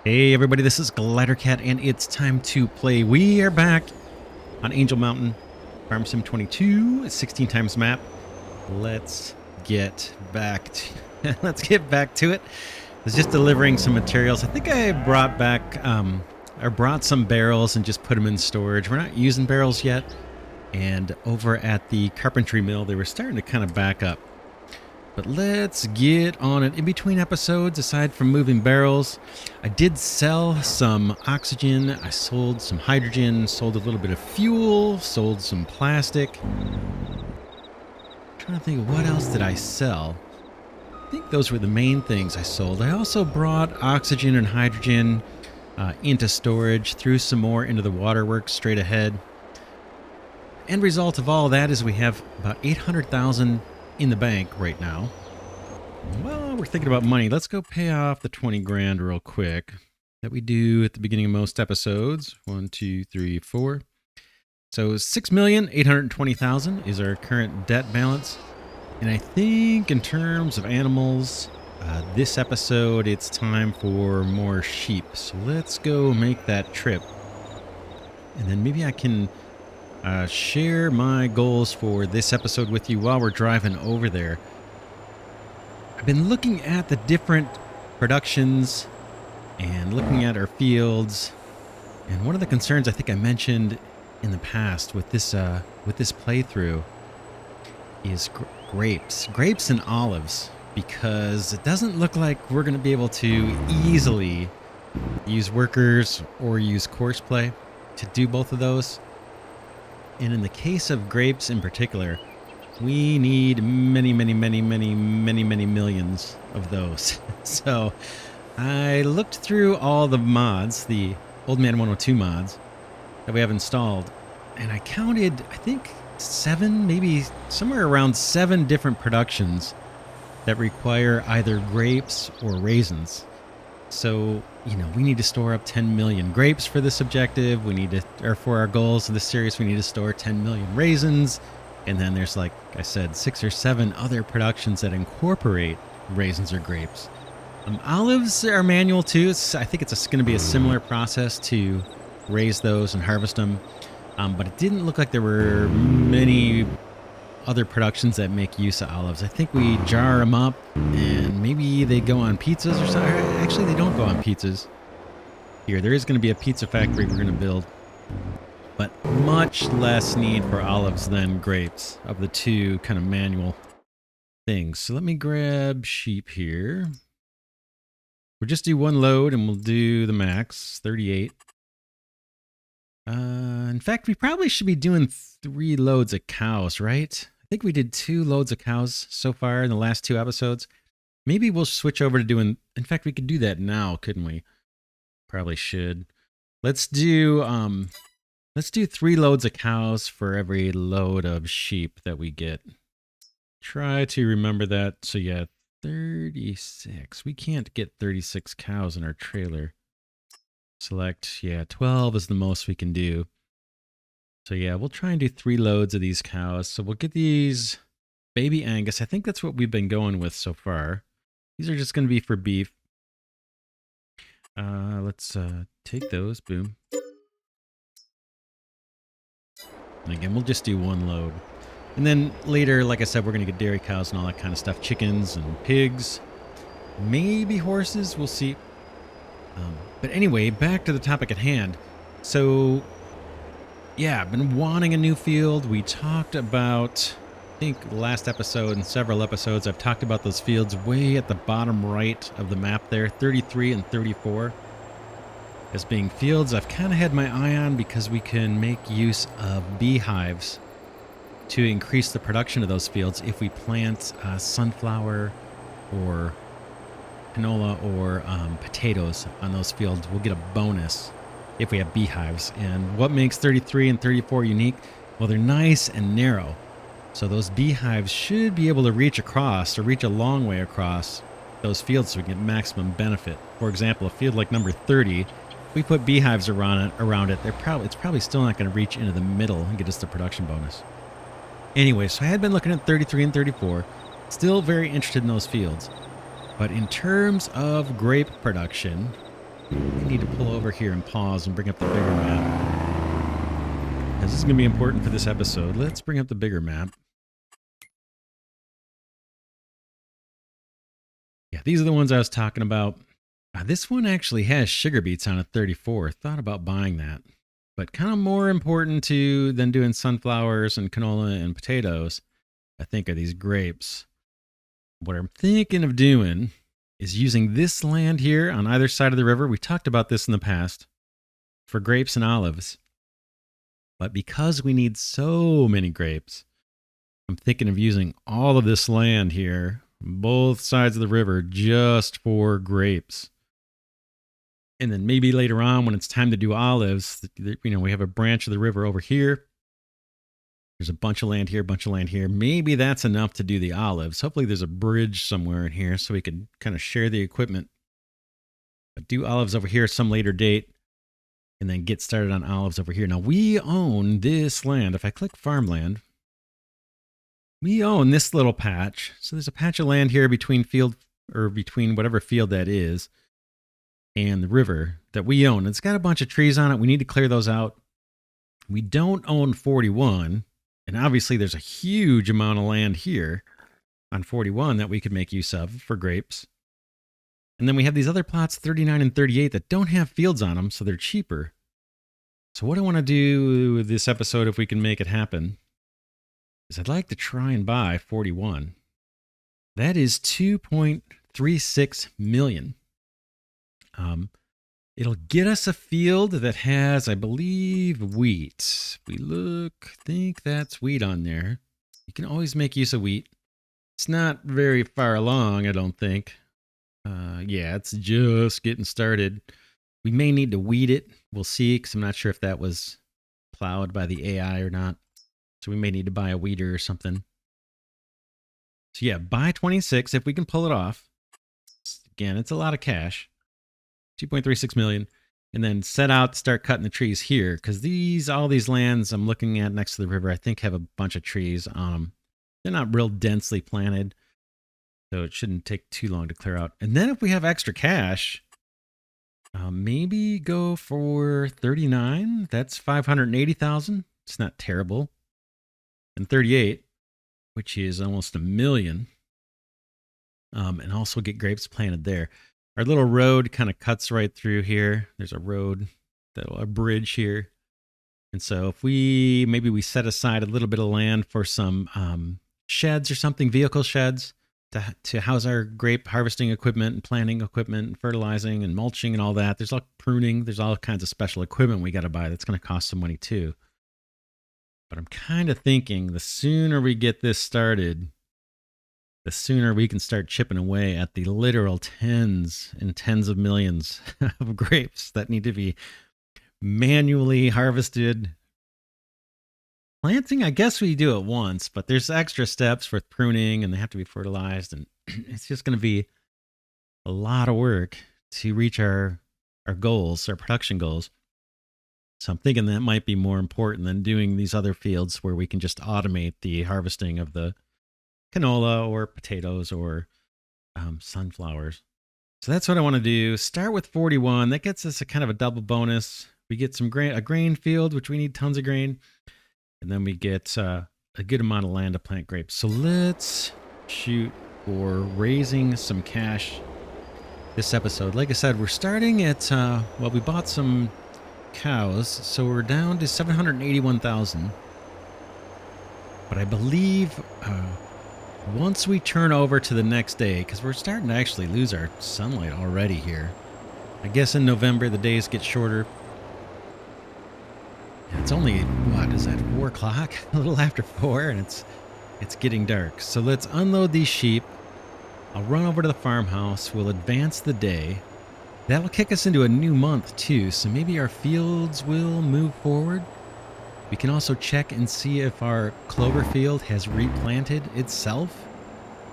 Hey everybody, this is Glidercat and it's time to play. We are back on Angel Mountain, Farm Sim 22, 16 times map. Let's get back to it. I was just delivering some materials. I think I brought back or brought some barrels and just put them in storage. We're not using barrels yet. And over at the carpentry mill, they were starting to kind of back up. But let's get on it. In between episodes, aside from moving barrels, I did sell some oxygen, I sold some hydrogen, sold a little bit of fuel, sold some plastic. I'm trying to think of what else did I sell. I think those were the main things I sold. I also brought oxygen and hydrogen into storage, threw some more into the waterworks straight ahead. End result of all that is we have about 800,000 in the bank right now. Well, we're thinking about money. Let's go pay off the 20 grand real quick that we do at the beginning of most episodes. 1, 2, 3, 4. So 6,820,000 is our current debt balance. And I think in terms of animals, this episode, it's time for more sheep. So let's go make that trip. And then maybe I can share my goals for this episode with you while we're driving over there. I've been looking at the different productions and looking at our fields, and one of the concerns I think I mentioned in the past with this playthrough is grapes and olives, because it doesn't look like we're going to be able to easily use workers or use courseplay to do both of those. And in the case of grapes in particular, we need many millions of those. So I looked through all the mods, the Old Man 102 mods that we have installed, and I counted, I think, 7, maybe somewhere around 7 different productions that require either grapes or raisins. So, we need to store up 10 million grapes for this objective. We need to, or for our goals of this series, we need to store 10 million raisins. And then there's, like I said, 6 or 7 other productions that incorporate raisins or grapes. Olives are manual too. I think it's going to be a similar process to raise those and harvest them. But it didn't look like there were many other productions that make use of olives. I think we jar them up and maybe they go on pizzas or something. Actually, they don't go on pizzas. Here, there is going to be a pizza factory we're going to build, but much less need for olives than grapes of the two kind of manual things. So let me grab sheep here. We'll just do one load and we'll do the max, 38. In fact, we probably should be doing 3 loads of cows, right? I think we did 2 loads of cows so far in the last 2 episodes. Maybe we'll switch over to doing, in fact, we could do that now, couldn't we? Probably should. Let's do 3 loads of cows for every load of sheep that we get. Try to remember that. So yeah, 36. We can't get 36 cows in our trailer. Select, yeah, 12 is the most we can do. So yeah, we'll try and do 3 loads of these cows. So we'll get these baby Angus. I think that's what we've been going with so far. These are just going to be for beef. Let's take those. Boom. And again, we'll just do 1 load. And then later, like I said, we're going to get dairy cows and all that kind of stuff. Chickens and pigs. Maybe horses. We'll see. But anyway, back to the topic at hand. So, yeah, I've been wanting a new field. We talked about, I think last episode and several episodes, I've talked about those fields way at the bottom right of the map there, 33 and 34. As being fields I've kind of had my eye on because we can make use of beehives to increase the production of those fields if we plant sunflower or canola or potatoes on those fields. We'll get a bonus if we have beehives. And what makes 33 and 34 unique? Well, they're nice and narrow. So those beehives should be able to reach across or reach a long way across those fields so we can get maximum benefit. For example, a field like number 30, if we put beehives around it, it's probably still not going to reach into the middle and get us the production bonus. Anyway, so I had been looking at 33 and 34, still very interested in those fields. But in terms of grape production, I need to pull over here and pause and bring up the bigger map. This is going to be important for this episode. Let's bring up the bigger map. Yeah, these are the ones I was talking about. This one actually has sugar beets on a 34. Thought about buying that. But kind of more important than doing sunflowers and canola and potatoes, I think, are these grapes. What I'm thinking of doing is using this land here on either side of the river. We talked about this in the past for grapes and olives. But because we need so many grapes, I'm thinking of using all of this land here, both sides of the river, just for grapes. And then maybe later on when it's time to do olives, we have a branch of the river over here. There's a bunch of land here, bunch of land here. Maybe that's enough to do the olives. Hopefully there's a bridge somewhere in here so we can kind of share the equipment. But do olives over here some later date. And then get started on olives over here. Now, we own this land. If I click farmland, we own this little patch. So there's a patch of land here between whatever field that is and the river that we own. It's got a bunch of trees on it. We need to clear those out. We don't own 41. And obviously, there's a huge amount of land here on 41 that we could make use of for grapes. And then we have these other plots, 39 and 38, that don't have fields on them, so they're cheaper. So what I want to do with this episode, if we can make it happen, is I'd like to try and buy 41. That is 2.36 million. It'll get us a field that has, I believe, wheat. If we look, I think that's wheat on there. You can always make use of wheat. It's not very far along, I don't think. Yeah, it's just getting started. We may need to weed it. We'll see, because I'm not sure if that was plowed by the AI or not. So we may need to buy a weeder or something. So yeah, buy 26 if we can pull it off. Again, it's a lot of cash. 2.36 million. And then set out to start cutting the trees here, because all these lands I'm looking at next to the river, I think have a bunch of trees on them. They're not real densely planted. So it shouldn't take too long to clear out. And then if we have extra cash, maybe go for 39. That's 580,000. It's not terrible. And 38, which is almost $1 million. And also get grapes planted there. Our little road kind of cuts right through here. There's a road, a bridge here. And so if maybe we set aside a little bit of land for some sheds or something, vehicle sheds, to house our grape harvesting equipment and planting equipment and fertilizing and mulching and all that. There's all pruning. There's all kinds of special equipment we got to buy that's going to cost some money too. But I'm kind of thinking the sooner we get this started, the sooner we can start chipping away at the literal tens and tens of millions of grapes that need to be manually harvested. Planting, I guess we do it once, but there's extra steps for pruning and they have to be fertilized. And it's just going to be a lot of work to reach our goals, our production goals. So I'm thinking that might be more important than doing these other fields where we can just automate the harvesting of the canola or potatoes or sunflowers. So that's what I want to do. Start with 41. That gets us a kind of a double bonus. We get a grain field, which we need tons of grain. And then we get a good amount of land to plant grapes. So let's shoot for raising some cash this episode. Like I said, we're starting at, we bought some cows. So we're down to 781,000. But I believe once we turn over to the next day, because we're starting to actually lose our sunlight already here. I guess in November, the days get shorter. It's only, 4 o'clock? A little after 4, and it's getting dark. So let's unload these sheep. I'll run over to the farmhouse. We'll advance the day. That'll kick us into a new month, too, so maybe our fields will move forward. We can also check and see if our clover field has replanted itself.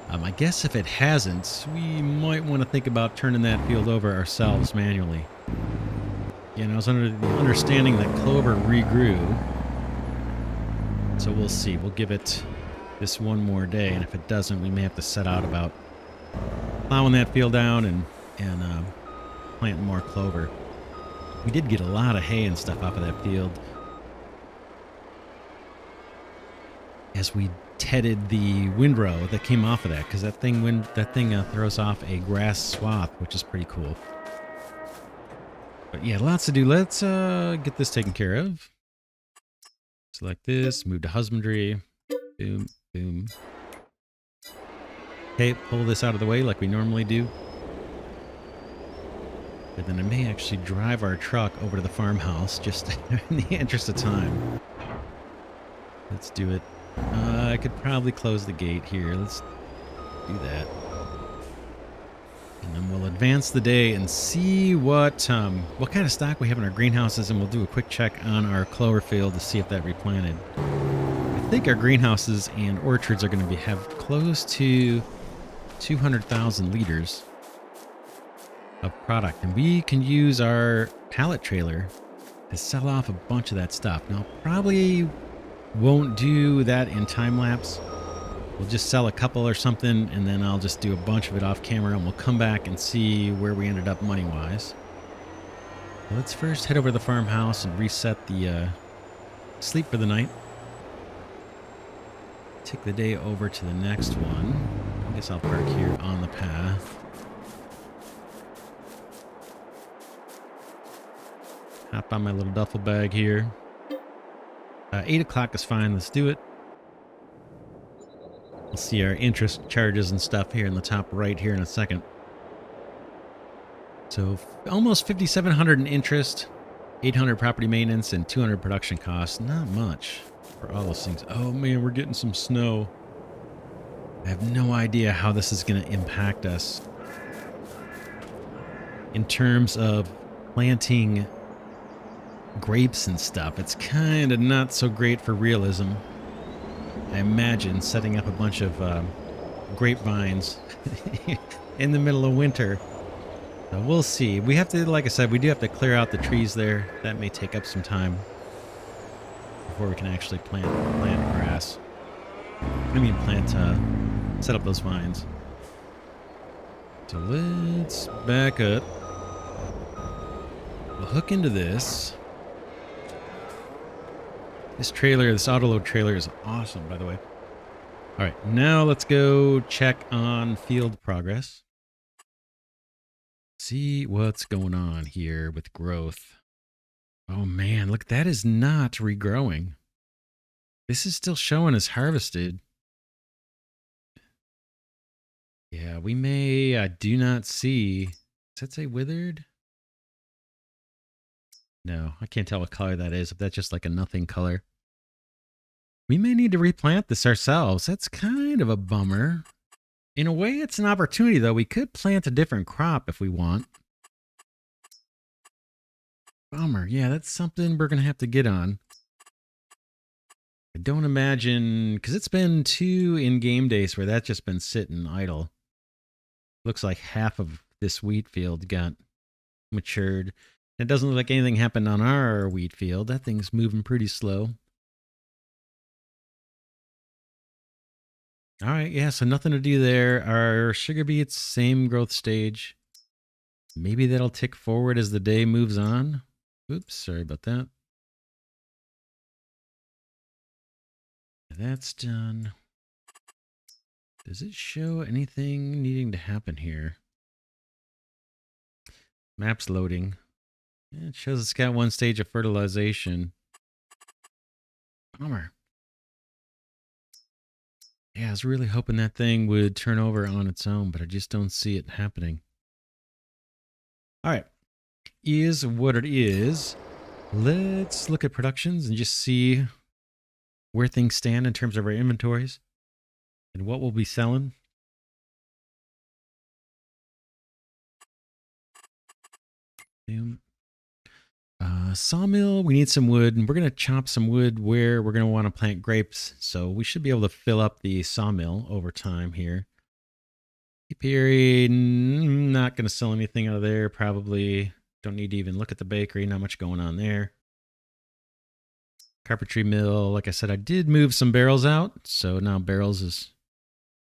I guess if it hasn't, we might want to think about turning that field over ourselves manually. Yeah, and I was under the understanding that clover regrew. So we'll see. We'll give it this one more day, and if it doesn't, we may have to set out about plowing that field down and planting more clover. We did get a lot of hay and stuff off of that field as we tedded the windrow that came off of that, because that thing throws off a grass swath, which is pretty cool. But yeah, lots to do. Let's get this taken care of. Select this, move to husbandry. Boom, boom. Okay, pull this out of the way like we normally do. And then I may actually drive our truck over to the farmhouse just in the interest of time. Let's do it. I could probably close the gate here. Let's do that. And then we'll advance the day and see what kind of stock we have in our greenhouses, and we'll do a quick check on our clover field to see if that replanted. I think our greenhouses and orchards are going to have close to 200,000 liters of product, and we can use our pallet trailer to sell off a bunch of that stuff. Now, probably won't do that in time lapse. We'll just sell a couple or something, and then I'll just do a bunch of it off camera, and we'll come back and see where we ended up money-wise. Let's first head over to the farmhouse and reset the sleep for the night. Take the day over to the next one. I guess I'll park here on the path. Hop on my little duffel bag here. 8 o'clock is fine. Let's do it. We'll see our interest charges and stuff here in the top right here in a second. So almost 5,700 in interest, 800 property maintenance, and 200 production costs. Not much for all those things. Oh man, we're getting some snow. I have no idea how this is going to impact us in terms of planting grapes and stuff. It's kind of not so great for realism. I imagine setting up a bunch of grapevines in the middle of winter. So we'll see. We have to, like I said, we do have to clear out the trees there. That may take up some time before we can actually plant grass. I mean, set up those vines. So let's back up. We'll hook into this. This trailer, this autoload trailer is awesome, by the way. All right, now let's go check on field progress. See what's going on here with growth. Oh man, look, that is not regrowing. This is still showing as harvested. Yeah, we may, I do not see, does that say withered? No, I can't tell what color that is, if that's just like a nothing color. We may need to replant this ourselves. That's kind of a bummer. In a way, it's an opportunity, though. We could plant a different crop if we want. Bummer. Yeah, that's something we're going to have to get on. I don't imagine, because it's been 2 in-game days where that's just been sitting idle. Looks like half of this wheat field got matured. It doesn't look like anything happened on our wheat field. That thing's moving pretty slow. All right, yeah, so nothing to do there. Our sugar beets, same growth stage. Maybe that'll tick forward as the day moves on. Oops, sorry about that. That's done. Does it show anything needing to happen here? Map's loading. Yeah, it shows it's got 1 stage of fertilization. Bummer. Yeah, I was really hoping that thing would turn over on its own, but I just don't see it happening. All right. Is what it is. Let's look at productions and just see where things stand in terms of our inventories and what we'll be selling. Sawmill, we need some wood, and we're going to chop some wood where we're going to want to plant grapes. So we should be able to fill up the sawmill over time here. Apiary, not going to sell anything out of there. Probably don't need to even look at the bakery. Not much going on there. Carpentry mill, like I said, I did move some barrels out. So now barrels is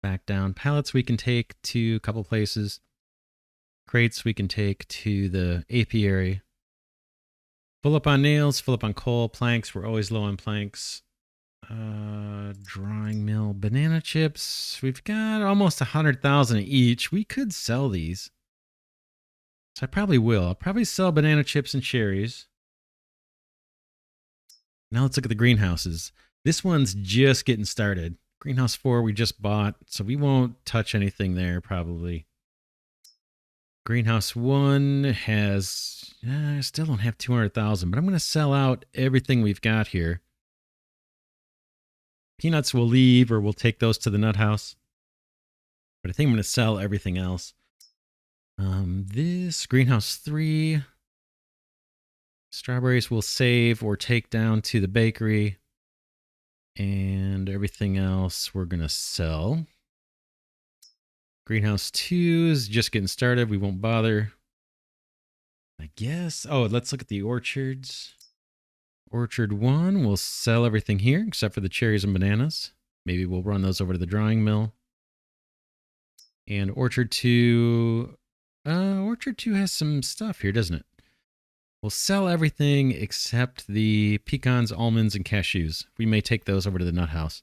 back down. Pallets we can take to a couple places. crates we can take to the apiary. Full up on nails, full up on coal, planks. We're always low on planks. Drawing mill, banana chips. We've got almost 100,000 each. We could sell these. So I probably will. I'll probably sell banana chips and cherries. Now let's look at the greenhouses. This one's just getting started. Greenhouse 4 we just bought, so we won't touch anything there probably. Greenhouse 1 has, I still don't have 200,000, but I'm going to sell out everything we've got here. Peanuts we'll leave, or we'll take those to the nut house. But I think I'm going to sell everything else. This greenhouse 3, strawberries we'll save or take down to the bakery. And everything else we're going to sell. Greenhouse 2 is just getting started. We won't bother, I guess. Oh, let's look at the orchards. Orchard 1, we'll sell everything here except for the cherries and bananas. Maybe we'll run those over to the drying mill. And Orchard 2, Orchard 2 has some stuff here, doesn't it? We'll sell everything except the pecans, almonds, and cashews. We may take those over to the nut house.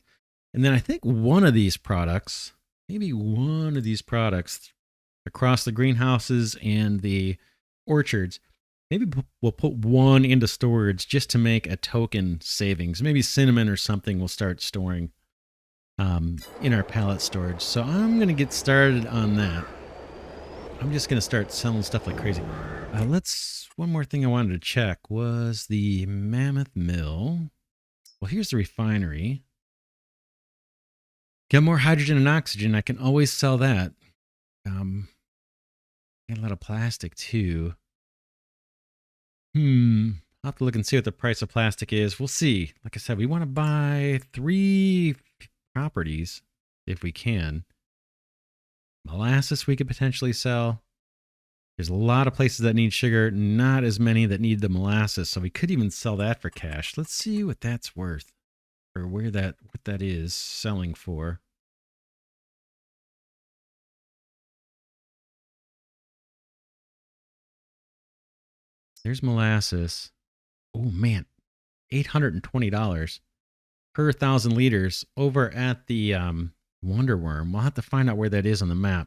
And then I think one of these products, maybe one of these products across the greenhouses and the orchards, maybe we'll put one into storage just to make a token savings. Maybe cinnamon or something we'll start storing in our pallet storage. So I'm going to get started on that. I'm just going to start selling stuff like crazy. One more thing I wanted to check was the Mammoth Mill. Well, here's the refinery. Got more hydrogen and oxygen. I can always sell that. Got a lot of plastic too. I'll have to look and see what the price of plastic is. We'll see. Like I said, we want to buy 3 properties if we can. Molasses we could potentially sell. There's a lot of places that need sugar, not as many that need the molasses, so we could even sell that for cash. Let's see what that's worth, or what that is selling for. There's molasses. Oh man, $820 per 1,000 liters over at the Wonder Worm. We'll have to find out where that is on the map.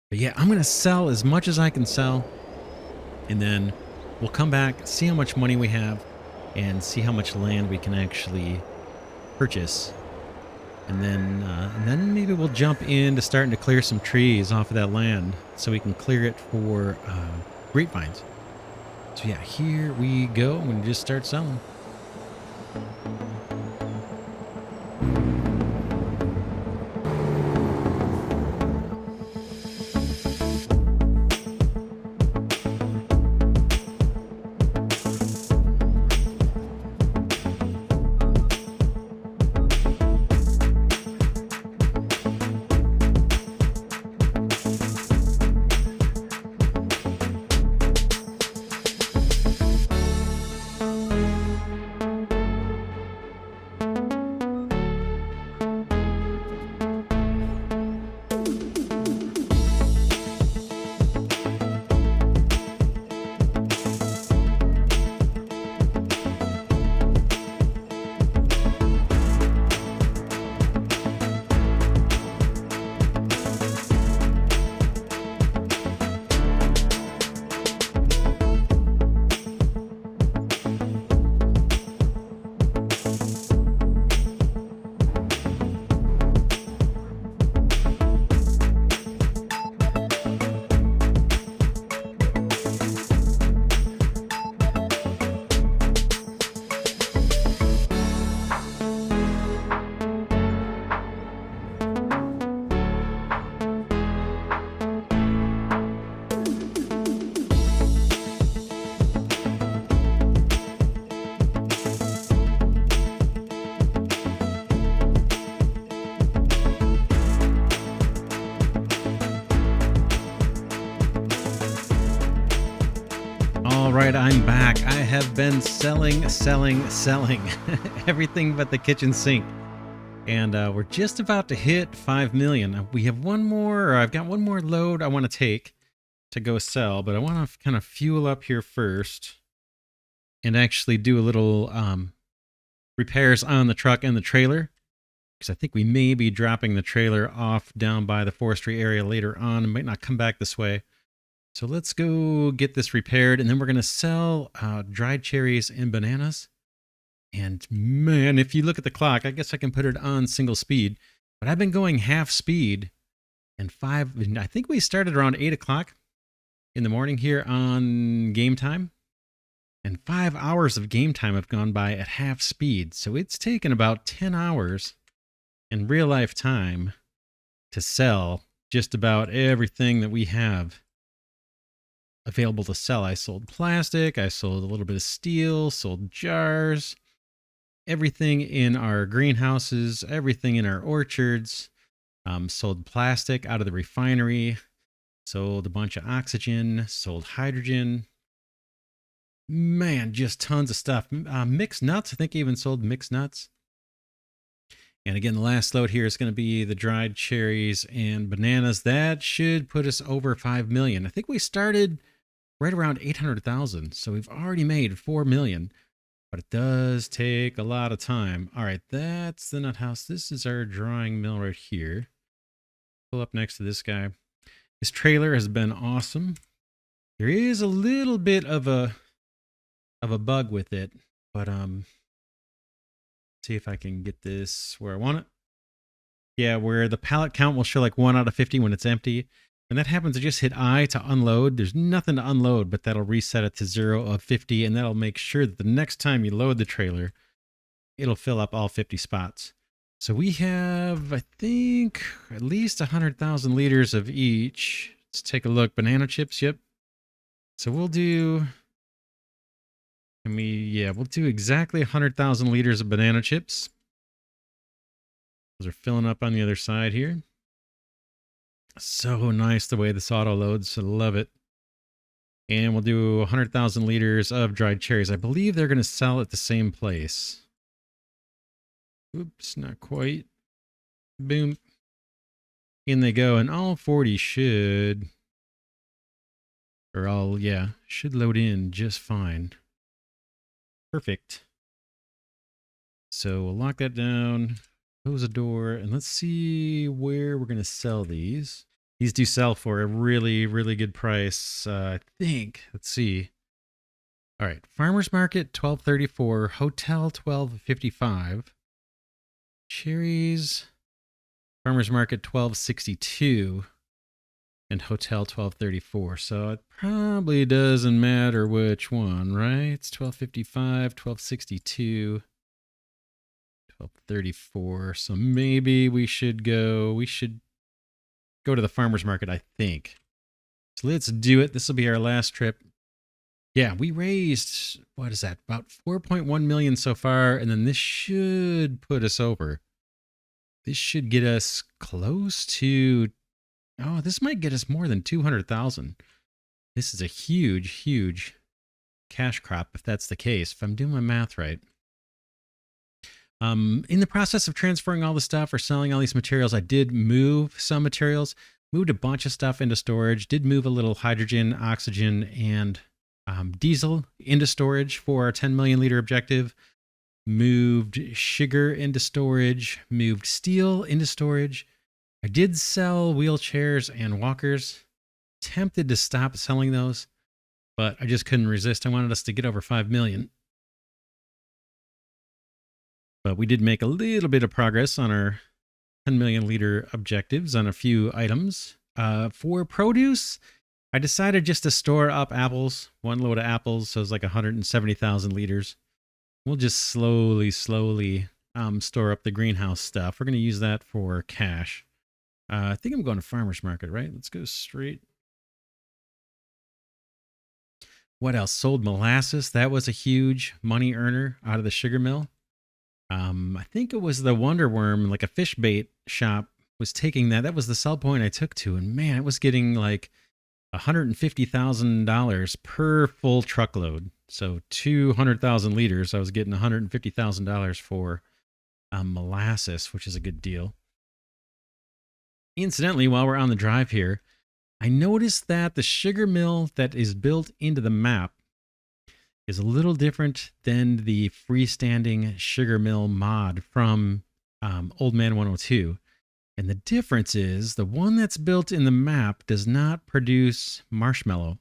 But yeah, I'm going to sell as much as I can sell, and then we'll come back, see how much money we have, and see how much land we can actually purchase. And then maybe we'll jump into starting to clear some trees off of that land so we can clear it for grapevines. So yeah, here we go. I'm going to just start selling. right, I'm back. I have been selling everything but the kitchen sink. And we're just about to hit 5 million. We have one more, or I've got one more load I want to take. to go sell, but I want to kind of fuel up here first and actually do a little repairs on the truck and the trailer, because I think we may be dropping the trailer off down by the forestry area later on. It might not come back this way. So let's go get this repaired, and then we're going to sell dried cherries and bananas. And man, if you look at the clock, I guess I can put it on single speed, but I've been going half speed, and I think we started around 8 o'clock in the morning here on game time. And 5 hours of game time have gone by at half speed. So it's taken about 10 hours in real life time to sell just about everything that we have available to sell. I sold plastic, I sold a little bit of steel, sold jars, everything in our greenhouses, everything in our orchards, sold plastic out of the refinery, sold a bunch of oxygen, sold hydrogen. Man, just tons of stuff. Mixed nuts. I think I even sold mixed nuts. And again, the last load here is going to be the dried cherries and bananas. That should put us over 5 million. I think we started right around 800,000. So we've already made 4 million, but it does take a lot of time. All right, that's the nut house. This is our drying mill right here. Pull up next to this guy. This trailer has been awesome. There is a little bit of a bug with it, but see if I can get this where I want it. Yeah, where the pallet count will show like 1 out of 50 when it's empty. When that happens, I just hit I to unload. There's nothing to unload, but that'll reset it to 0 of 50, and that'll make sure that the next time you load the trailer, it'll fill up all 50 spots. So we have, I think, at least 100,000 liters of each. Let's take a look. Banana chips, yep. So we'll do... we'll do exactly 100,000 liters of banana chips. Those are filling up on the other side here. So nice the way this auto loads. I love it. And we'll do 100,000 liters of dried cherries. I believe they're going to sell at the same place. Oops, not quite. Boom. In they go. And all 40 should... should load in just fine. Perfect. So we'll lock that down, close the door, and let's see where we're going to sell these. These do sell for a really, really good price, I think. Let's see. All right, Farmers Market, $12.34. Hotel, $12.55. Cherries, Farmers Market, $12.62. And Hotel, $12.34. So it probably doesn't matter which one, right? It's $12.55, $12.62, $12.34. So maybe we should go to the farmer's market, I think. So let's do it. This will be our last trip. Yeah, we raised, what is that? About 4.1 million so far, and then this should put us over. This should get us close to... Oh, this might get us more than 200,000. This is a huge, huge cash crop if that's the case, if I'm doing my math right. In the process of transferring all the stuff or selling all these materials, I did move some materials, moved a bunch of stuff into storage, did move a little hydrogen, oxygen, and diesel into storage for our 10 million liter objective, moved sugar into storage, moved steel into storage. I did sell wheelchairs and walkers. Tempted to stop selling those, but I just couldn't resist. I wanted us to get over 5 million. But we did make a little bit of progress on our 10 million liter objectives on a few items. For produce, I decided just to store up apples. 1 load of apples, so it's like 170,000 liters. We'll just slowly store up the greenhouse stuff. We're going to use that for cash. I think I'm going to farmer's market, right? Let's go straight. What else? Sold molasses. That was a huge money earner out of the sugar mill. I think it was the Wonder Worm, like a fish bait shop, was taking that. That was the sell point I took to. And man, it was getting like $150,000 per full truckload. So 200,000 liters. I was getting $150,000 for molasses, which is a good deal. Incidentally, while we're on the drive here, I noticed that the sugar mill that is built into the map is a little different than the freestanding sugar mill mod from Old Man 102. And the difference is the one that's built in the map does not produce marshmallow,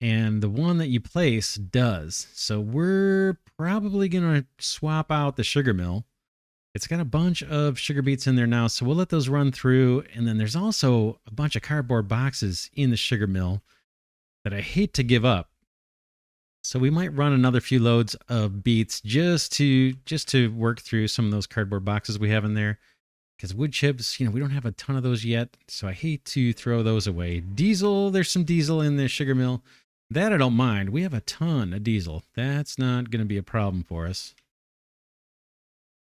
and the one that you place does. So we're probably going to swap out the sugar mill. It's got a bunch of sugar beets in there now, so we'll let those run through. And then there's also a bunch of cardboard boxes in the sugar mill that I hate to give up. So we might run another few loads of beets just to work through some of those cardboard boxes we have in there. Because wood chips, we don't have a ton of those yet, so I hate to throw those away. Diesel, there's some diesel in the sugar mill. That I don't mind. We have a ton of diesel. That's not going to be a problem for us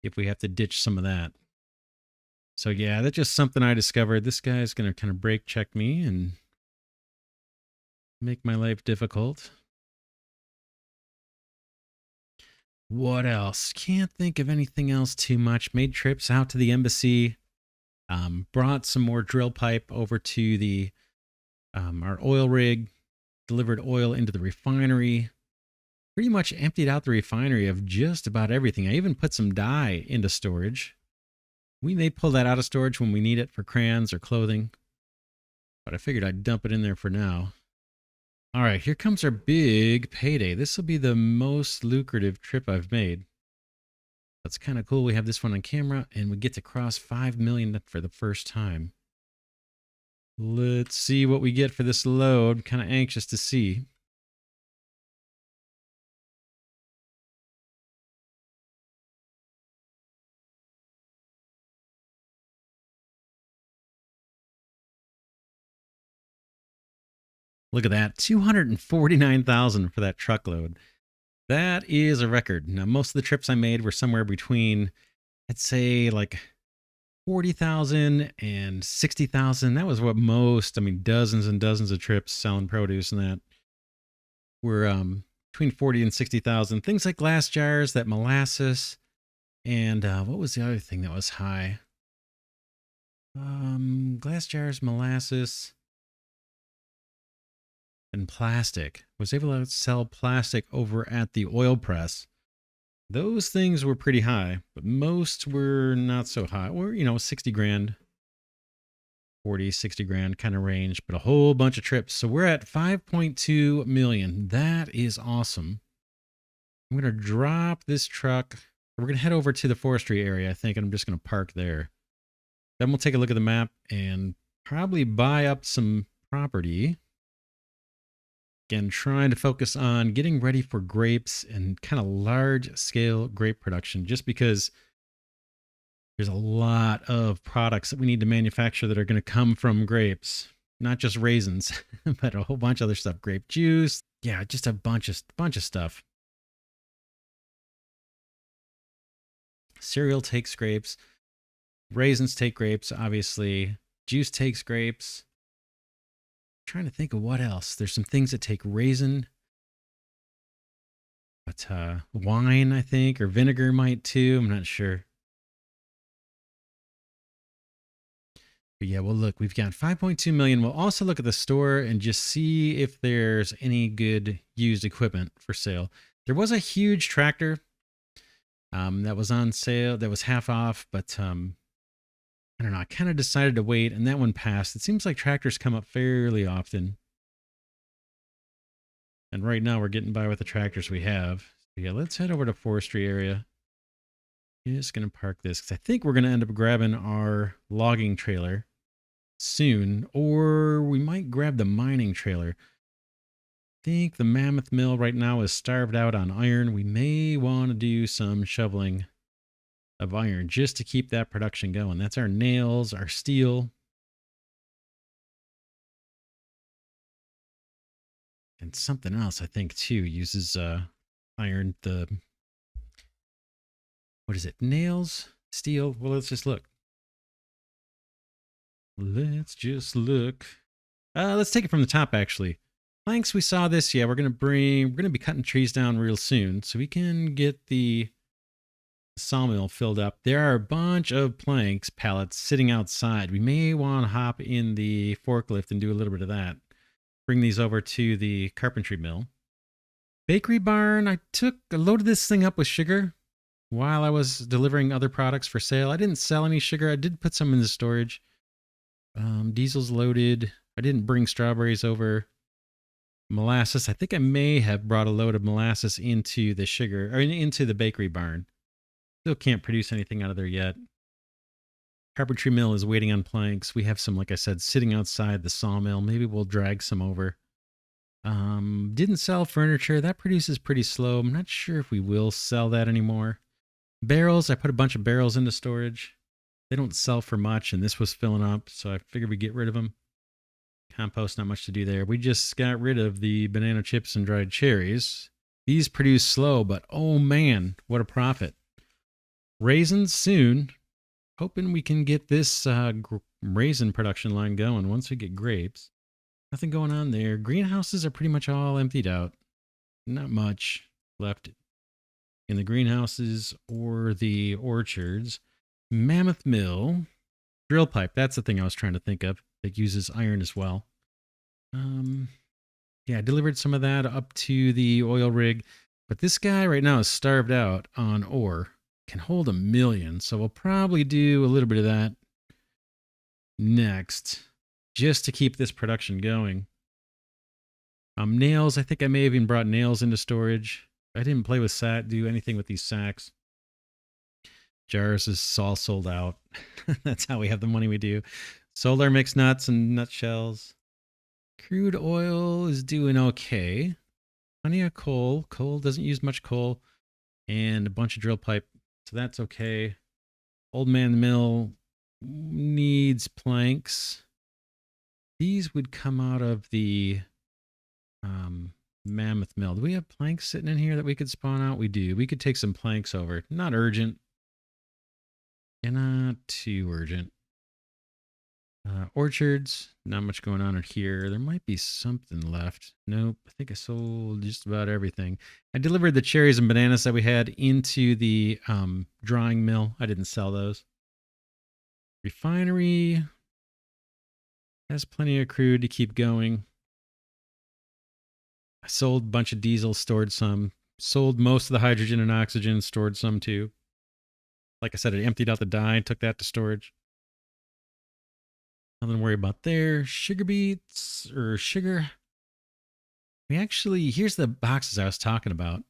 if we have to ditch some of that. So yeah, that's just something I discovered. This guy's going to kind of brake check me and make my life difficult. What else? Can't think of anything else too much. Made trips out to the embassy. Brought some more drill pipe over to the our oil rig. Delivered oil into the refinery. Pretty much emptied out the refinery of just about everything. I even put some dye into storage. We may pull that out of storage when we need it for crayons or clothing, but I figured I'd dump it in there for now. All right, here comes our big payday. This will be the most lucrative trip I've made. That's kind of cool. We have this one on camera, and we get to cross 5 million for the first time. Let's see what we get for this load. Kind of anxious to see. Look at that, 249,000 for that truckload. That is a record. Now, most of the trips I made were somewhere between, I'd say, like 40,000 and 60,000. That was what most, dozens and dozens of trips selling produce and that were between 40 and 60,000. Things like glass jars, that molasses, and what was the other thing that was high? Glass jars, molasses, and plastic. Was able to sell plastic over at the oil press. Those things were pretty high, but most were not so high. Or, 60 grand, 40, 60 grand kind of range, but a whole bunch of trips. So we're at 5.2 million. That is awesome. I'm going to drop this truck. We're going to head over to the forestry area, I think, and I'm just going to park there. Then we'll take a look at the map and probably buy up some property. Again, trying to focus on getting ready for grapes and kind of large scale grape production, just because there's a lot of products that we need to manufacture that are going to come from grapes, not just raisins, but a whole bunch of other stuff. Grape juice. Yeah, just a bunch of stuff. Cereal takes grapes. Raisins take grapes, obviously. Juice takes grapes. Trying to think of what else. There's some things that take raisin, but wine, I think, or vinegar might too. I'm not sure. But yeah, well, look, we've got 5.2 million. We'll also look at the store and just see if there's any good used equipment for sale. There was a huge tractor that was on sale, that was half off, but I don't know. I kind of decided to wait, and that one passed. It seems like tractors come up fairly often. And right now we're getting by with the tractors we have. So yeah, let's head over to forestry area. Just going to park this because I think we're going to end up grabbing our logging trailer soon, or we might grab the mining trailer. I think the mammoth mill right now is starved out on iron. We may want to do some shoveling of iron just to keep that production going. That's our nails, our steel. And something else, I think, too, uses iron. What is it? Nails, steel. Well, let's just look. Let's take it from the top, actually. Planks, we saw this. Yeah, we're going to be cutting trees down real soon so we can get the sawmill filled up. There are a bunch of planks pallets sitting outside. We may want to hop in the forklift and do a little bit of that. Bring these over to the carpentry mill. Bakery barn, I loaded this thing up with sugar while I was delivering other products for sale. I didn't sell any sugar. I did put some in the storage. Diesel's loaded. I didn't bring strawberries over. Molasses. I think I may have brought a load of molasses into the sugar or into the bakery barn. Still can't produce anything out of there yet. Carpentry mill is waiting on planks. We have some, like I said, sitting outside the sawmill. Maybe we'll drag some over. Didn't sell furniture. That produces pretty slow. I'm not sure if we will sell that anymore. Barrels. I put a bunch of barrels into storage. They don't sell for much, and this was filling up, so I figured we'd get rid of them. Compost, not much to do there. We just got rid of the banana chips and dried cherries. These produce slow, but oh man, what a profit. Raisins soon. Hoping we can get this raisin production line going once we get grapes. Nothing going on there. Greenhouses are pretty much all emptied out. Not much left in the greenhouses or the orchards. Mammoth mill. Drill pipe. That's the thing I was trying to think of. It uses iron as well. Yeah, I delivered some of that up to the oil rig. But this guy right now is starved out on ore. Can hold 1 million. So we'll probably do a little bit of that next. Just to keep this production going. Nails. I think I may have even brought nails into storage. I didn't play with do anything with these sacks. Jars is all sold out. That's how we have the money we do. Sold our mixed nuts and nutshells. Crude oil is doing okay. Plenty of coal. Coal doesn't use much coal. And a bunch of drill pipe. So that's okay. Old man mill needs planks. These would come out of the mammoth mill. Do we have planks sitting in here that we could spawn out? We do. We could take some planks over. Not urgent. And not too urgent. Orchards, not much going on here. There might be something left. Nope, I think I sold just about everything. I delivered the cherries and bananas that we had into the drying mill. I didn't sell those. Refinery has plenty of crude to keep going. I sold a bunch of diesel, stored some. Sold most of the hydrogen and oxygen, stored some too. Like I said, I emptied out the dye, took that to storage. Nothing to worry about there. Sugar beets or sugar. Here's the boxes I was talking about.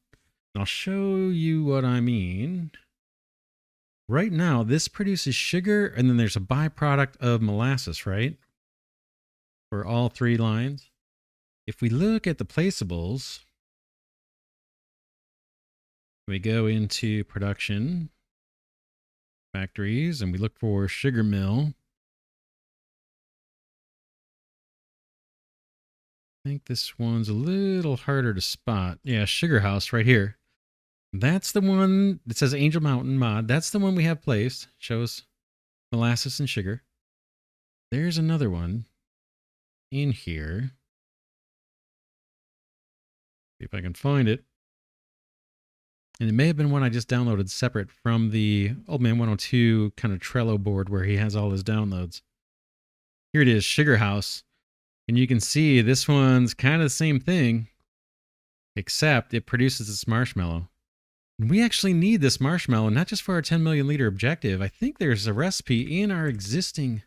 I'll show you what I mean. Right now, this produces sugar, and then there's a byproduct of molasses, right? For all 3 lines. If we look at the placeables, we go into production, factories, and we look for sugar mill. I think this one's a little harder to spot. Yeah, Sugar House right here. That's the one that says Angel Mountain mod. That's the one we have placed. Shows molasses and sugar. There's another one in here. See if I can find it. And it may have been one I just downloaded separate from the Old Man 102 kind of Trello board where he has all his downloads. Here it is, Sugar House. And you can see this one's kind of the same thing, except it produces this marshmallow. And we actually need this marshmallow, not just for our 10 million liter objective. I think there's a recipe in our existing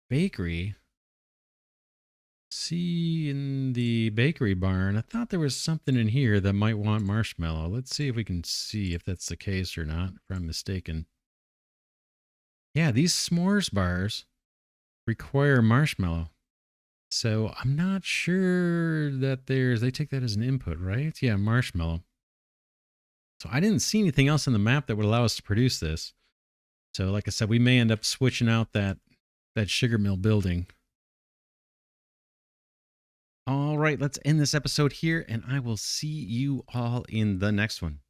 bakery. See in the bakery barn. I thought there was something in here that might want marshmallow. Let's see if we can see if that's the case or not, if I'm mistaken. Yeah, these s'mores bars require marshmallow. So I'm not sure that they take that as an input, right? Yeah, marshmallow. So I didn't see anything else on the map that would allow us to produce this. So like I said, we may end up switching out that sugar mill building. All right, let's end this episode here, and I will see you all in the next one.